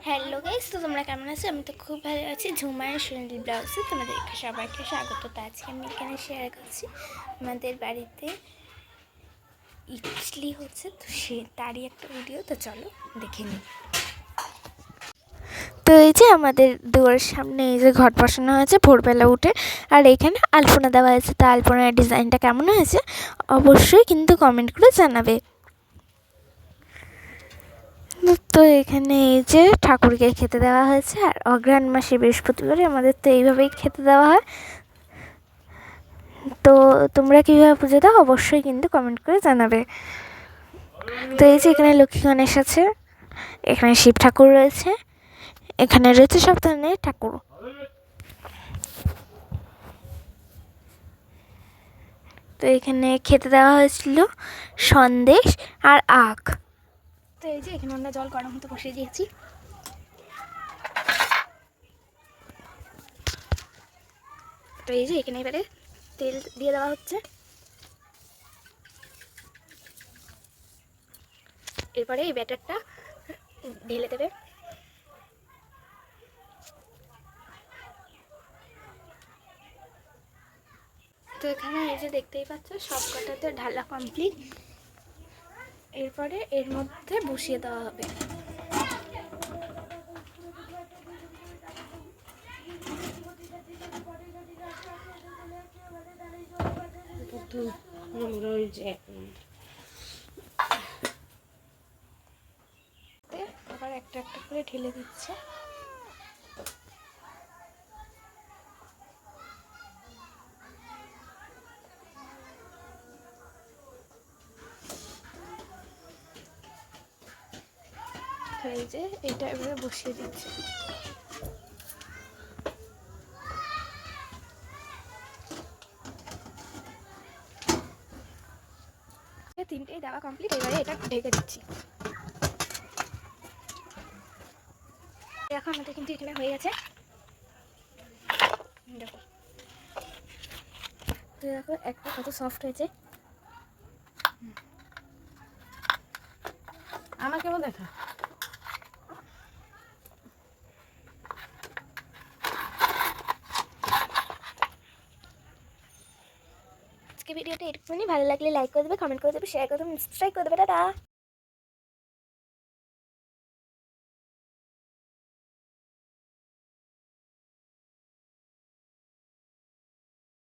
Hello guys, তো তোমরা কেমন আছো? আমি তো খুব ভালো আছি। ঝুমায়ের সোনালি ব্লগসে তোমাদের সবাইকে স্বাগত। তো আজকে আমি এখানে শেয়ার করছি আমাদের বাড়িতে ইডলি হচ্ছে, তো তারই একটা ভিডিও। তো চলো দেখে নিই। তো এই যে আমাদের দুয়ারের সামনে এই যে ঘট বসানো হয়েছে ভোরবেলা উঠে, আর এখানে আলপনা দেওয়া হয়েছে। তো আলপনার ডিজাইনটা কেমন হয়েছে অবশ্যই কিন্তু কমেন্ট করে জানাবে। তো এখানে এই যে ঠাকুরকে খেতে দেওয়া হয়েছে, আর অগ্রহায়ণ মাসে বৃহস্পতিবারে আমাদের তো এইভাবেই খেতে দেওয়া হয়। তো তোমরা কীভাবে পুজো দাও অবশ্যই কিন্তু কমেন্ট করে জানাবে। তো এই যে এখানে লক্ষ্মী গণেশ আছে, এখানে শিব ঠাকুর রয়েছে, এখানে রয়েছে সব ধরনের ঠাকুর। তো এখানে খেতে দেওয়া হয়েছিল সন্দেশ আর আখ। তো এই যে এখানে আমরা জল গরম হতে বসিয়ে দিয়েছি। তো এই যে এখানে এবারে তেল দিয়ে দেওয়া হচ্ছে। এরপরে এই ব্যাটারটা ঢেলে দেবে। তো এখানে এই যে দেখতেই পাচ্ছ সব কটাতে ঢালা কমপ্লিট। এরপরে এর মধ্যে বসিয়ে দেওয়া হবে। আবার একটা একটা করে ঢেলে দিচ্ছে। এই যে এটা এবারে বসিয়ে দিচ্ছে। তিনটেই দেওয়া কমপ্লিট। এবারে এটা ঢেকে দিচ্ছি। দেখো আমাদের কিন্তু এখানে হয়ে গেছে। দেখো, তো দেখো একটা কত সফট হয়েছে। আমার কেমন দেখা আজকে ভিডিওটা এরকমই। ভালো লাগলে লাইক করে দেবে, কমেন্ট করে দেবে, শেয়ার করে দেবে, সাবস্ক্রাইব করে দেবে। টাটা।